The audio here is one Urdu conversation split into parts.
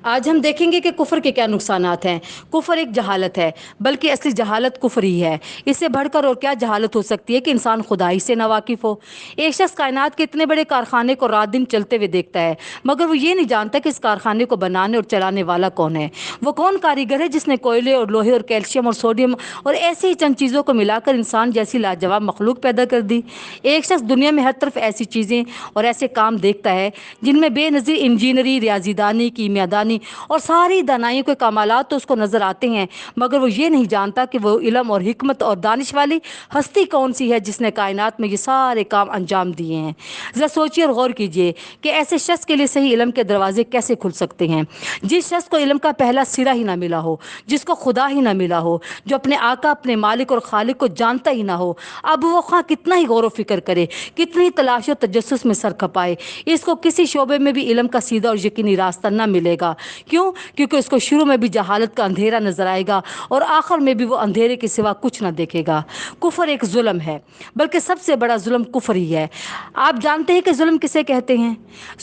آج ہم دیکھیں گے کہ کفر کے کیا نقصانات ہیں۔ کفر ایک جہالت ہے، بلکہ اصلی جہالت کفر ہی ہے۔ اس سے بڑھ کر اور کیا جہالت ہو سکتی ہے کہ انسان خدائی سے ناواقف ہو۔ ایک شخص کائنات کے اتنے بڑے کارخانے کو رات دن چلتے ہوئے دیکھتا ہے، مگر وہ یہ نہیں جانتا کہ اس کارخانے کو بنانے اور چلانے والا کون ہے۔ وہ کون کاریگر ہے جس نے کوئلے اور لوہے اور کیلشیم اور سوڈیم اور ایسی ہی چند چیزوں کو ملا کر انسان جیسی لاجواب مخلوق پیدا کر دی۔ ایک شخص دنیا میں ہر طرف ایسی چیزیں اور ایسے کام دیکھتا ہے جن میں بے نظیر انجینئری، ریاضی دانی، کیمیا دانی اور ساری دانائیوں کے کمالات تو اس کو نظر آتے ہیں، مگر وہ یہ نہیں جانتا کہ وہ علم اور حکمت اور دانش والی ہستی کون سی ہے جس نے کائنات میں یہ سارے کام انجام دیے ہیں۔ ذرا سوچیے اور غور کیجیے کہ ایسے شخص کے لیے صحیح علم کے دروازے کیسے کھل سکتے ہیں۔ جس شخص کو علم کا پہلا سرا ہی نہ ملا ہو، جس کو خدا ہی نہ ملا ہو، جو اپنے آقا، اپنے مالک اور خالق کو جانتا ہی نہ ہو، اب وہ خواہ کتنا ہی غور و فکر کرے، کتنی تلاش و تجسس میں سر کھپائے، اس کو کسی شعبے میں بھی علم کا سیدھا اور یقینی راستہ نہ ملے گا۔ کیوں؟ کیونکہ اس کو شروع میں بھی جہالت کا اندھیرا نظر آئے گا اور آخر میں بھی وہ اندھیرے کے سوا کچھ نہ دیکھے گا۔ کفر ایک ظلم ہے، بلکہ سب سے بڑا ظلم کفر ہی ہے۔ آپ جانتے ہیں کہ ظلم کسے کہتے ہیں؟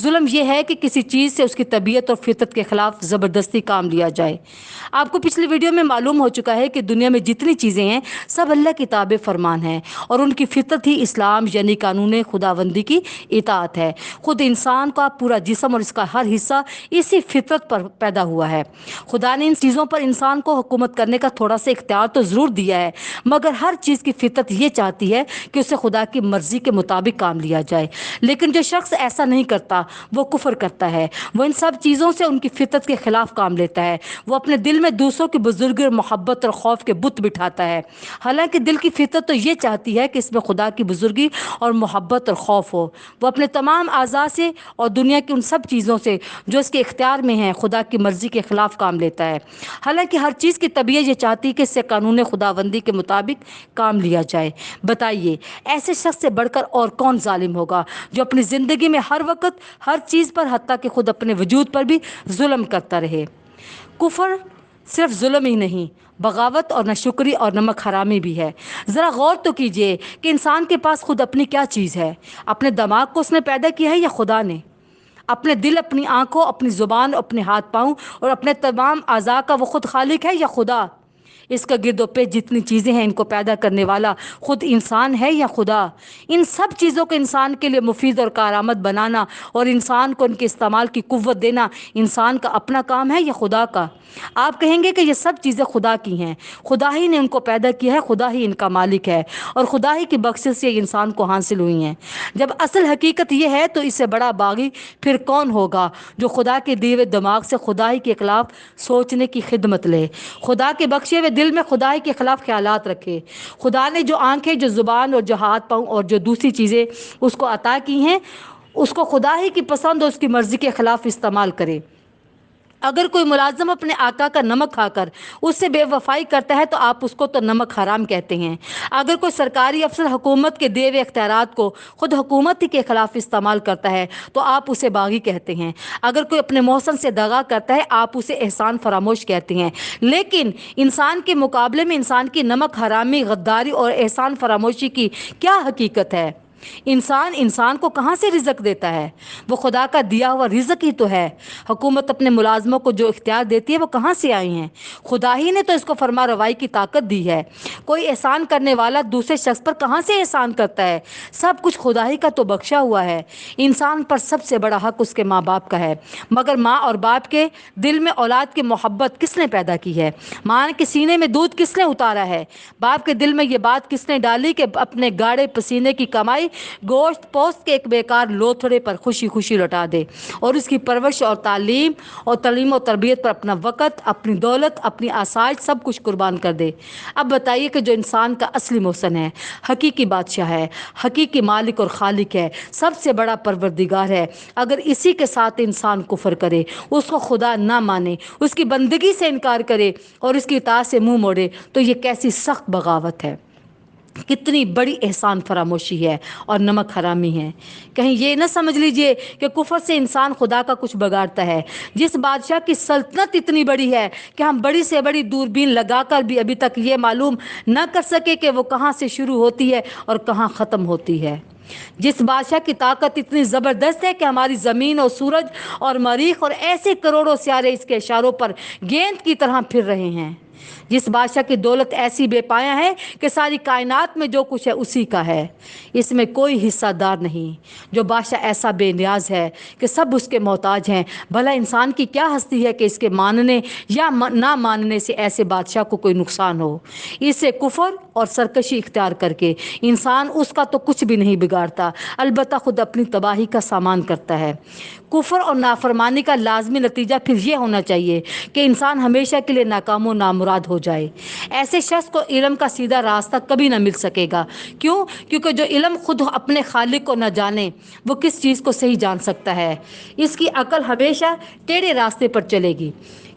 ظلم یہ ہے کہ کسی چیز سے اس کی طبیعت اور فطرت کے خلاف زبردستی کام لیا جائے۔ آپ کو پچھلی ویڈیو میں معلوم ہو چکا ہے کہ دنیا میں جتنی چیزیں ہیں سب اللہ کی تابع فرمان ہیں اور ان کی فطرت ہی اسلام یعنی قانون خداوندی کی اطاعت ہے۔ خود انسان کا پورا جسم اور اس کا ہر حصہ اسی فطرت پر پیدا ہوا ہے۔ خدا نے ان چیزوں پر انسان کو حکومت کرنے کا تھوڑا سا اختیار تو ضرور دیا ہے، مگر ہر چیز کی فطرت یہ چاہتی ہے کہ اسے خدا کی مرضی کے مطابق کام لیا جائے۔ لیکن جو شخص ایسا نہیں کرتا وہ کفر کرتا ہے۔ وہ ان سب چیزوں سے ان کی فطرت کے خلاف کام لیتا ہے۔ وہ اپنے دل میں دوسروں کی بزرگی اور محبت اور خوف کے بت بٹھاتا ہے، حالانکہ دل کی فطرت تو یہ چاہتی ہے کہ اس میں خدا کی بزرگی اور محبت اور خوف ہو۔ وہ اپنے تمام اعضاء سے اور دنیا کی ان سب چیزوں سے جو اس کے اختیار میں ہیں خدا کی مرضی کے خلاف کام لیتا ہے، حالانکہ ہر چیز کی طبیعت یہ چاہتی ہے کہ اس سے قانون خداوندی کے مطابق کام لیا جائے۔ بتائیے ایسے شخص سے بڑھ کر اور کون ظالم ہوگا جو اپنی زندگی میں ہر وقت ہر چیز پر حتیٰ کہ خود اپنے وجود پر بھی ظلم کرتا رہے۔ کفر صرف ظلم ہی نہیں، بغاوت اور ناشکری اور نمک حرامی بھی ہے۔ ذرا غور تو کیجئے کہ انسان کے پاس خود اپنی کیا چیز ہے؟ اپنے دماغ کو اس نے پیدا کیا ہے یا خدا نے؟ اپنے دل، اپنی آنکھوں، اپنی زبان، اپنے ہاتھ پاؤں اور اپنے تمام اعضاء کا وہ خود خالق ہے یا خدا؟ اس کا گرد و پیش جتنی چیزیں ہیں ان کو پیدا کرنے والا خود انسان ہے یا خدا؟ ان سب چیزوں کو انسان کے لیے مفید اور کارآمد بنانا اور انسان کو ان کے استعمال کی قوت دینا انسان کا اپنا کام ہے یا خدا کا؟ آپ کہیں گے کہ یہ سب چیزیں خدا کی ہیں، خدا ہی نے ان کو پیدا کیا ہے، خدا ہی ان کا مالک ہے اور خدا ہی کی بخشش سے انسان کو حاصل ہوئی ہیں۔ جب اصل حقیقت یہ ہے تو اس سے بڑا باغی پھر کون ہوگا جو خدا کے دیے ہوئے دماغ سے خدائی کے خلاف سوچنے کی خدمت لے، خدا کے بخشے ہوئے دل میں خدائی کے خلاف خیالات رکھے۔ خدا نے جو آنکھیں، جو زبان اور جو ہاتھ پاؤں اور جو دوسری چیزیں اس کو عطا کی ہیں اس کو خدا ہی کی پسند اور اس کی مرضی کے خلاف استعمال کرے۔ اگر کوئی ملازم اپنے آقا کا نمک کھا کر اس سے بے وفائی کرتا ہے تو آپ اس کو تو نمک حرام کہتے ہیں۔ اگر کوئی سرکاری افسر حکومت کے دیے ہوئے اختیارات کو خود حکومت ہی کے خلاف استعمال کرتا ہے تو آپ اسے باغی کہتے ہیں۔ اگر کوئی اپنے محسن سے دغا کرتا ہے آپ اسے احسان فراموش کہتے ہیں۔ لیکن انسان کے مقابلے میں انسان کی نمک حرامی، غداری اور احسان فراموشی کی کیا حقیقت ہے؟ انسان کو کہاں سے رزق دیتا ہے؟ وہ خدا کا دیا ہوا رزق ہی تو ہے۔ حکومت اپنے ملازموں کو جو اختیار دیتی ہے وہ کہاں سے آئی ہیں؟ خدا ہی نے تو اس کو فرما روائی کی طاقت دی ہے۔ کوئی احسان کرنے والا دوسرے شخص پر کہاں سے احسان کرتا ہے؟ سب کچھ خدا ہی کا تو بخشا ہوا ہے۔ انسان پر سب سے بڑا حق اس کے ماں باپ کا ہے، مگر ماں اور باپ کے دل میں اولاد کی محبت کس نے پیدا کی ہے؟ ماں کے سینے میں دودھ کس نے اتارا ہے؟ باپ کے دل میں یہ بات کس نے ڈالی کہ اپنے گاڑے پسینے کی کمائی گوشت پوست کے ایک بیکار لوتھڑے پر خوشی خوشی لوٹا دے اور اس کی پرورش اور تعلیم و تربیت پر اپنا وقت، اپنی دولت، اپنی آسائش سب کچھ قربان کر دے؟ اب بتائیے کہ جو انسان کا اصلی محسن ہے، حقیقی بادشاہ ہے، حقیقی مالک اور خالق ہے، سب سے بڑا پروردگار ہے، اگر اسی کے ساتھ انسان کفر کرے، اس کو خدا نہ مانے، اس کی بندگی سے انکار کرے اور اس کی اطاعت سے منہ موڑے تو یہ کیسی سخت بغاوت ہے، کتنی بڑی احسان فراموشی ہے اور نمک حرامی ہے۔ کہیں یہ نہ سمجھ لیجئے کہ کفر سے انسان خدا کا کچھ بگاڑتا ہے۔ جس بادشاہ کی سلطنت اتنی بڑی ہے کہ ہم بڑی سے بڑی دوربین لگا کر بھی ابھی تک یہ معلوم نہ کر سکے کہ وہ کہاں سے شروع ہوتی ہے اور کہاں ختم ہوتی ہے۔ جس بادشاہ کی طاقت اتنی زبردست ہے کہ ہماری زمین اور سورج اور مریخ اور ایسے کروڑوں سیارے اس کے اشاروں پر گیند کی طرح پھر رہے ہیں، جس بادشاہ کی دولت ایسی بے پایا ہے کہ ساری کائنات میں جو کچھ ہے اسی کا ہے، اس میں کوئی حصہ دار نہیں، جو بادشاہ ایسا بے نیاز ہے کہ سب اس کے محتاج ہیں، بھلا انسان کی کیا ہستی ہے کہ اس کے ماننے یا نہ ماننے سے ایسے بادشاہ کو کوئی نقصان ہو۔ اسے کفر اور سرکشی اختیار کر کے انسان اس کا تو کچھ بھی نہیں بگاڑتا، البتہ خود اپنی تباہی کا سامان کرتا ہے۔ کفر اور نافرمانی کا لازمی نتیجہ پھر یہ ہونا چاہیے کہ انسان ہمیشہ کے لیے ناکام و نامراد ہو جائے۔ ایسے شخص کو علم کا سیدھا راستہ کبھی نہ مل سکے گا۔ کیوں؟ کیونکہ جو علم خود اپنے خالق کو نہ جانے وہ کس چیز کو صحیح جان سکتا ہے؟ اس کی عقل ہمیشہ ٹیڑھے راستے پر چلے گی،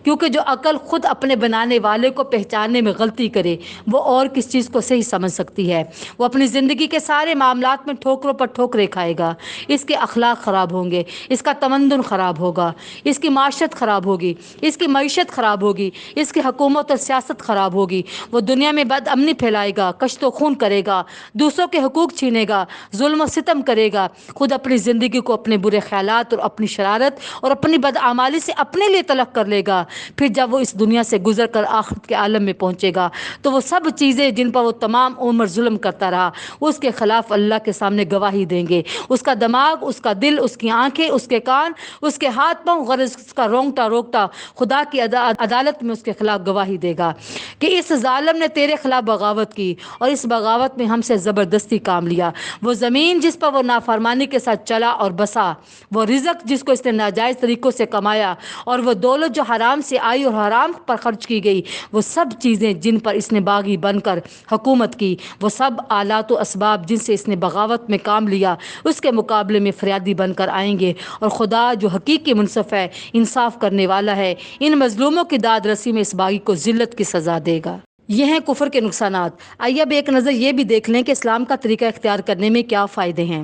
کیونکہ جو عقل خود اپنے بنانے والے کو پہچاننے میں غلطی کرے وہ اور کس چیز کو صحیح سمجھ سکتی ہے؟ وہ اپنی زندگی کے سارے معاملات میں ٹھوکروں پر ٹھوکریں کھائے گا، اس کے اخلاق خراب ہوں گے، اس کا تمدن خراب ہوگا، اس کی معاشرت خراب ہوگی، اس کی معیشت خراب ہوگی، اس کی حکومت اور سیاست خراب ہوگی، وہ دنیا میں بد امنی پھیلائے گا، کشت و خون کرے گا، دوسروں کے حقوق چھینے گا، ظلم و ستم کرے گا، خود اپنی زندگی کو اپنے برے خیالات اور اپنی شرارت اور اپنی بدعمالی سے اپنے لیے تلخ کر لے گا۔ پھر جب وہ اس دنیا سے گزر کر آخرت کے عالم میں پہنچے گا تو وہ سب چیزیں جن پر وہ تمام عمر ظلم کرتا رہا اس کے خلاف اللہ کے سامنے گواہی دیں گے۔ اس کا دماغ، اس کا دل، اس کی آنکھیں، اس کے کان، اس کے ہاتھ پاؤں، غرض اس کا رونگٹا روکٹا خدا کی عدالت میں اس کے خلاف گواہی دے گا کہ اس ظالم نے تیرے خلاف بغاوت کی اور اس بغاوت میں ہم سے زبردستی کام لیا۔ وہ زمین جس پر وہ نافرمانی کے ساتھ چلا اور بسا، وہ رزق جس کو اس نے ناجائز طریقوں سے کمایا، اور وہ دولت جو حرام سے آئی اور حرام پر خرچ کی گئی، وہ سب چیزیں جن پر اس نے باغی بن کر حکومت کی، وہ سب آلات و اسباب جن سے اس نے بغاوت میں کام لیا، اس کے مقابلے میں فریادی بن کر آئیں گے، اور خدا جو حقیقی منصف ہے، انصاف کرنے والا ہے، ان مظلوموں کی داد رسی میں اس باغی کو ذلت کی سزا دے گا۔ یہ ہیں کفر کے نقصانات۔ آئیے اب ایک نظر یہ بھی دیکھ لیں کہ اسلام کا طریقہ اختیار کرنے میں کیا فائدے ہیں۔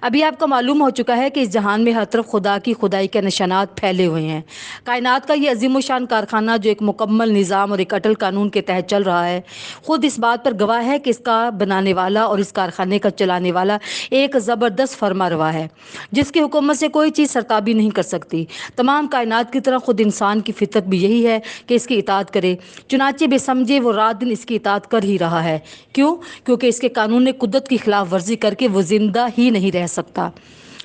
ابھی آپ کو معلوم ہو چکا ہے کہ اس جہان میں ہر طرف خدا کی خدائی کے نشانات پھیلے ہوئے ہیں۔ کائنات کا یہ عظیم و شان کارخانہ جو ایک مکمل نظام اور ایک اٹل قانون کے تحت چل رہا ہے، خود اس بات پر گواہ ہے کہ اس کا بنانے والا اور اس کارخانے کا چلانے والا ایک زبردست فرما روا ہے جس کی حکومت سے کوئی چیز سرتابی نہیں کر سکتی۔ تمام کائنات کی طرح خود انسان کی فطرت بھی یہی ہے کہ اس کی اطاعت کرے، چنانچہ بے سمجھے وہ رات دن اس کی اطاعت کر ہی رہا ہے۔ کیوں؟ کیونکہ اس کے قانون قدرت کی خلاف ورزی کر کے وہ زندہ ہی نہیں رہ سکتا۔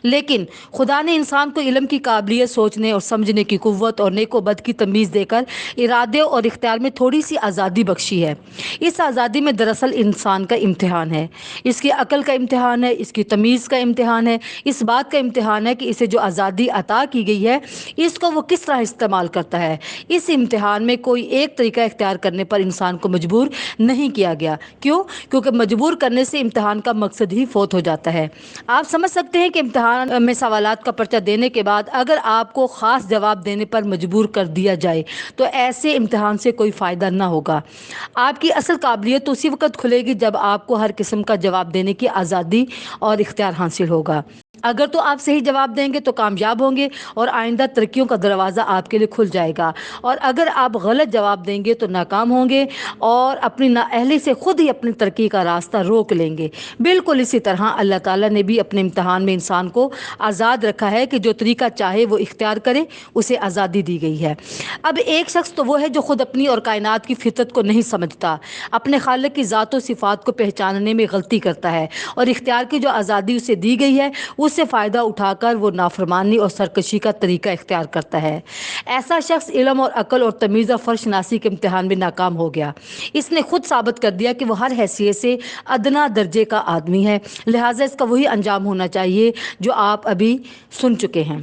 لیکن خدا نے انسان کو علم کی قابلیت، سوچنے اور سمجھنے کی قوت اور نیک و بد کی تمیز دے کر ارادے اور اختیار میں تھوڑی سی آزادی بخشی ہے۔ اس آزادی میں دراصل انسان کا امتحان ہے، اس کی عقل کا امتحان ہے، اس کی تمیز کا امتحان ہے، اس بات کا امتحان ہے کہ اسے جو آزادی عطا کی گئی ہے اس کو وہ کس طرح استعمال کرتا ہے۔ اس امتحان میں کوئی ایک طریقہ اختیار کرنے پر انسان کو مجبور نہیں کیا گیا۔ کیوں؟ کیونکہ مجبور کرنے سے امتحان کا مقصد ہی فوت ہو جاتا ہے۔ آپ سمجھ سکتے ہیں کہ امتحان میں سوالات کا پرچہ دینے کے بعد اگر آپ کو خاص جواب دینے پر مجبور کر دیا جائے تو ایسے امتحان سے کوئی فائدہ نہ ہوگا۔ آپ کی اصل قابلیت اسی وقت کھلے گی جب آپ کو ہر قسم کا جواب دینے کی آزادی اور اختیار حاصل ہوگا۔ اگر تو آپ صحیح جواب دیں گے تو کامیاب ہوں گے اور آئندہ ترقیوں کا دروازہ آپ کے لیے کھل جائے گا، اور اگر آپ غلط جواب دیں گے تو ناکام ہوں گے اور اپنی نااہلی سے خود ہی اپنی ترقی کا راستہ روک لیں گے۔ بالکل اسی طرح اللہ تعالیٰ نے بھی اپنے امتحان میں انسان کو آزاد رکھا ہے کہ جو طریقہ چاہے وہ اختیار کرے، اسے آزادی دی گئی ہے۔ اب ایک شخص تو وہ ہے جو خود اپنی اور کائنات کی فطرت کو نہیں سمجھتا، اپنے خالق کی ذات و صفات کو پہچاننے میں غلطی کرتا ہے، اور اختیار کی جو آزادی اسے دی گئی ہے اس سے فائدہ اٹھا کر وہ نافرمانی اور سرکشی کا طریقہ اختیار کرتا ہے۔ ایسا شخص علم اور عقل اور تمیز اور فرش ناسی کے امتحان میں ناکام ہو گیا۔ اس نے خود ثابت کر دیا کہ وہ ہر حیثیت سے ادنا درجے کا آدمی ہے، لہٰذا اس کا وہی انجام ہونا چاہیے جو آپ ابھی سن چکے ہیں۔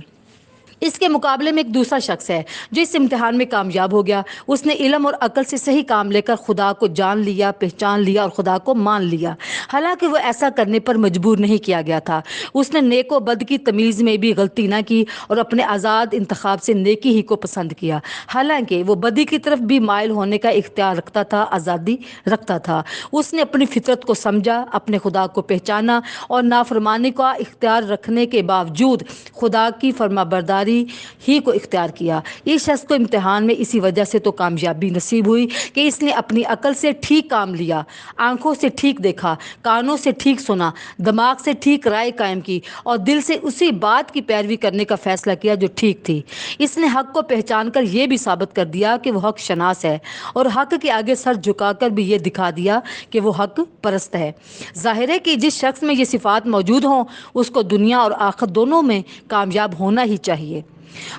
اس کے مقابلے میں ایک دوسرا شخص ہے جو اس امتحان میں کامیاب ہو گیا۔ اس نے علم اور عقل سے صحیح کام لے کر خدا کو جان لیا، پہچان لیا اور خدا کو مان لیا، حالانکہ وہ ایسا کرنے پر مجبور نہیں کیا گیا تھا۔ اس نے نیک و بد کی تمیز میں بھی غلطی نہ کی اور اپنے آزاد انتخاب سے نیکی ہی کو پسند کیا، حالانکہ وہ بدی کی طرف بھی مائل ہونے کا اختیار رکھتا تھا، آزادی رکھتا تھا۔ اس نے اپنی فطرت کو سمجھا، اپنے خدا کو پہچانا اور نافرمانی کا اختیار رکھنے کے باوجود خدا کی فرما برداری سمجھداری ہی کو اختیار کیا۔ اس شخص کو امتحان میں اسی وجہ سے تو کامیابی نصیب ہوئی کہ اس نے اپنی عقل سے ٹھیک کام لیا، آنکھوں سے ٹھیک دیکھا، کانوں سے ٹھیک سنا، دماغ سے ٹھیک رائے قائم کی اور دل سے اسی بات کی پیروی کرنے کا فیصلہ کیا جو ٹھیک تھی۔ اس نے حق کو پہچان کر یہ بھی ثابت کر دیا کہ وہ حق شناس ہے اور حق کے آگے سر جھکا کر بھی یہ دکھا دیا کہ وہ حق پرست ہے۔ ظاہر ہے کہ جس شخص میں یہ صفات موجود ہوں اس کو دنیا اور آخرت دونوں میں کامیاب ہونا ہی چاہیے۔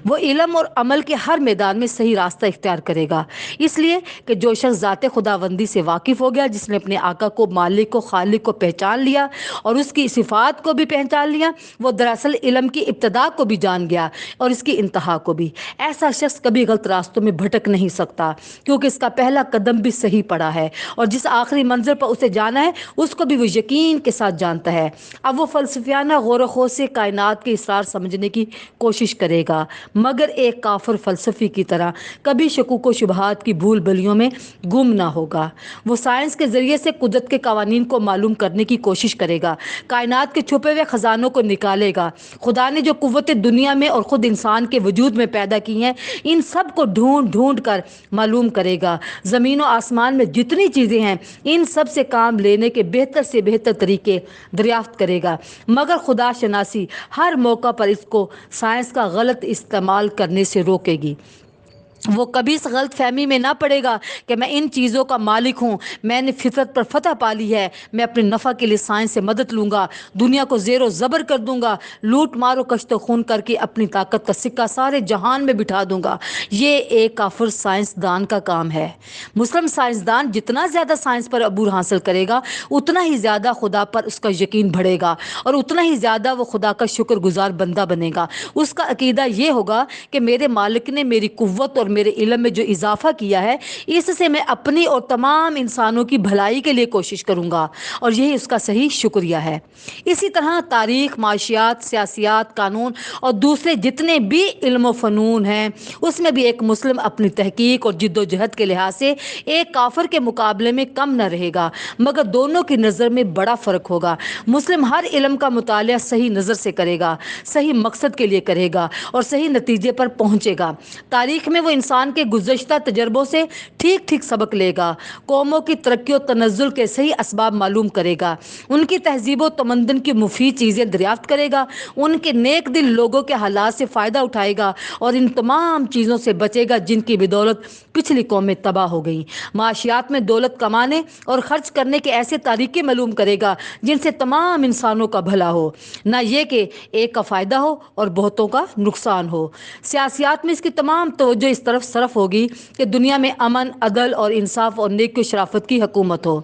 وہ علم اور عمل کے ہر میدان میں صحیح راستہ اختیار کرے گا، اس لیے کہ جو شخص ذات خداوندی سے واقف ہو گیا، جس نے اپنے آقا کو، مالک کو، خالق کو پہچان لیا اور اس کی صفات کو بھی پہچان لیا، وہ دراصل علم کی ابتدا کو بھی جان گیا اور اس کی انتہا کو بھی۔ ایسا شخص کبھی غلط راستوں میں بھٹک نہیں سکتا کیونکہ اس کا پہلا قدم بھی صحیح پڑا ہے اور جس آخری منزل پر اسے جانا ہے اس کو بھی وہ یقین کے ساتھ جانتا ہے۔ اب وہ فلسفیانہ غور و خوض سے کائنات کے اسرار سمجھنے کی کوشش کرے گا، مگر ایک کافر فلسفی کی طرح کبھی شکوک و شبہات کی بھول بھلیوں میں گم نہ ہوگا۔ وہ سائنس کے ذریعے سے قدرت کے قوانین کو معلوم کرنے کی کوشش کرے گا، کائنات کے چھپے ہوئے خزانوں کو نکالے گا۔ خدا نے جو قوتیں دنیا میں اور خود انسان کے وجود میں پیدا کی ہیں، ان سب کو ڈھونڈ ڈھونڈ کر معلوم کرے گا۔ زمین و آسمان میں جتنی چیزیں ہیں ان سب سے کام لینے کے بہتر سے بہتر طریقے دریافت کرے گا، مگر خدا شناسی ہر موقع پر اس کو سائنس کا غلط استعمال کرنے سے روکے گی۔ وہ کبھی اس غلط فہمی میں نہ پڑے گا کہ میں ان چیزوں کا مالک ہوں، میں نے فطرت پر فتح پالی ہے، میں اپنے نفع کے لیے سائنس سے مدد لوں گا، دنیا کو زیر و زبر کر دوں گا، لوٹ مار و کشت و خون کر کے اپنی طاقت کا سکہ سارے جہان میں بٹھا دوں گا۔ یہ ایک کافر سائنسدان کا کام ہے۔ مسلم سائنسدان جتنا زیادہ سائنس پر عبور حاصل کرے گا اتنا ہی زیادہ خدا پر اس کا یقین بڑھے گا اور اتنا ہی زیادہ وہ خدا کا شکر گزار بندہ بنے گا۔ اس کا عقیدہ یہ ہوگا کہ میرے مالک نے میری قوت اور میرے علم میں جو اضافہ کیا ہے اس سے میں اپنی اور تمام انسانوں کی بھلائی کے لیے کوشش کروں گا اور یہی اس کا صحیح شکریہ ہے۔ اسی طرح تاریخ، معاشیات، سیاسیات، قانون اور دوسرے جتنے بھی علم و فنون ہیں اس میں بھی ایک مسلم اپنی تحقیق اور جد و جہد کے لحاظ سے ایک کافر کے مقابلے میں کم نہ رہے گا، مگر دونوں کی نظر میں بڑا فرق ہوگا۔ مسلم ہر علم کا مطالعہ صحیح نظر سے کرے گا، صحیح مقصد کے لیے کرے گا اور صحیح نتیجے پر پہنچے گا۔ تاریخ میں وہ انسان کے گزشتہ تجربوں سے ٹھیک ٹھیک سبق لے گا، قوموں کی ترقی و تنزل کے صحیح اسباب معلوم کرے گا، ان کی تہذیب و تمدن کی مفید چیزیں دریافت کرے گا، ان کے نیک دل لوگوں کے حالات سے فائدہ اٹھائے گا اور ان تمام چیزوں سے بچے گا جن کی بدولت پچھلی قومیں تباہ ہو گئیں۔ معاشیات میں دولت کمانے اور خرچ کرنے کے ایسے طریقے معلوم کرے گا جن سے تمام انسانوں کا بھلا ہو، نہ یہ کہ ایک کا فائدہ ہو اور بہتوں کا نقصان ہو۔ سیاسیات میں اس کی تمام توجہ اس طرف صرف ہوگی کہ دنیا میں امن، عدل اور انصاف اور نیکی و شرافت کی حکومت ہو۔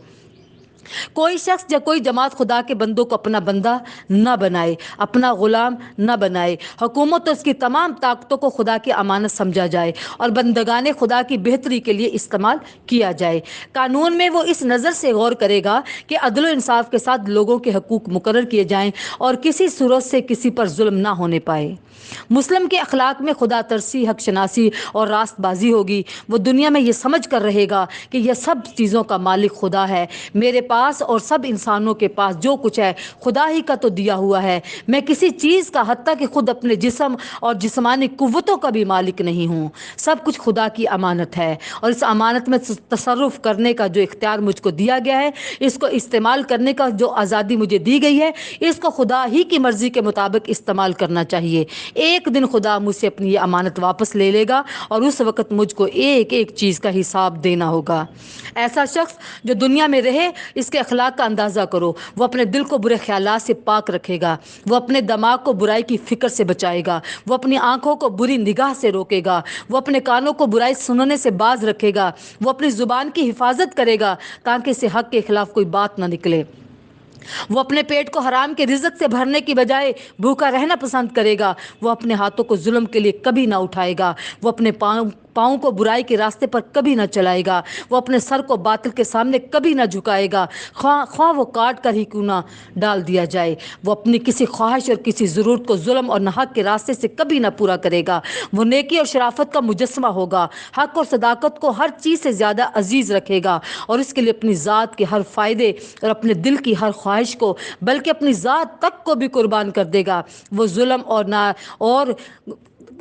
کوئی شخص یا کوئی جماعت خدا کے بندوں کو اپنا بندہ نہ بنائے، اپنا غلام نہ بنائے۔ حکومت اور اس کی تمام طاقتوں کو خدا کی امانت سمجھا جائے اور بندگان خدا کی بہتری کے لیے استعمال کیا جائے۔ قانون میں وہ اس نظر سے غور کرے گا کہ عدل و انصاف کے ساتھ لوگوں کے حقوق مقرر کیے جائیں اور کسی صورت سے کسی پر ظلم نہ ہونے پائے۔ مسلم کے اخلاق میں خدا ترسی، حق شناسی اور راست بازی ہوگی۔ وہ دنیا میں یہ سمجھ کر رہے گا کہ یہ سب چیزوں کا مالک خدا ہے، میرے پاس اور سب انسانوں کے پاس جو کچھ ہے خدا ہی کا تو دیا ہوا ہے، میں کسی چیز کا حتیٰ کہ خود اپنے جسم اور جسمانی قوتوں کا بھی مالک نہیں ہوں۔ سب کچھ خدا کی امانت ہے اور اس امانت میں تصرف کرنے کا جو اختیار مجھ کو دیا گیا ہے، اس کو استعمال کرنے کا جو آزادی مجھے دی گئی ہے، اس کو خدا ہی کی مرضی کے مطابق استعمال کرنا چاہیے۔ ایک دن خدا مجھ سے اپنی یہ امانت واپس لے لے گا اور اس وقت مجھ کو ایک ایک چیز کا حساب دینا ہوگا۔ ایسا شخص جو دنیا میں رہے اس کے اخلاق کا اندازہ کرو۔ وہ اپنے دل کو برے خیالات سے پاک رکھے گا، وہ اپنے دماغ کو برائی کی فکر سے بچائے گا، وہ اپنی آنکھوں کو بری نگاہ سے روکے گا، وہ اپنے کانوں کو برائی سننے سے باز رکھے گا، وہ اپنی زبان کی حفاظت کرے گا تاکہ اسے حق کے خلاف کوئی بات نہ نکلے۔ وہ اپنے پیٹ کو حرام کے رزق سے بھرنے کی بجائے بھوکا رہنا پسند کرے گا، وہ اپنے ہاتھوں کو ظلم کے لیے کبھی نہ اٹھائے گا، وہ اپنے پاؤں کو برائی کے راستے پر کبھی نہ چلائے گا، وہ اپنے سر کو باطل کے سامنے کبھی نہ جھکائے گا، خواہ وہ کاٹ کر ہی کیوں نہ ڈال دیا جائے۔ وہ اپنی کسی خواہش اور کسی ضرورت کو ظلم اور ناحق کے راستے سے کبھی نہ پورا کرے گا۔ وہ نیکی اور شرافت کا مجسمہ ہوگا، حق اور صداقت کو ہر چیز سے زیادہ عزیز رکھے گا اور اس کے لیے اپنی ذات کے ہر فائدے اور اپنے دل کی ہر خواہش کو بلکہ اپنی ذات تک کو بھی قربان کر دے گا۔ وہ ظلم اور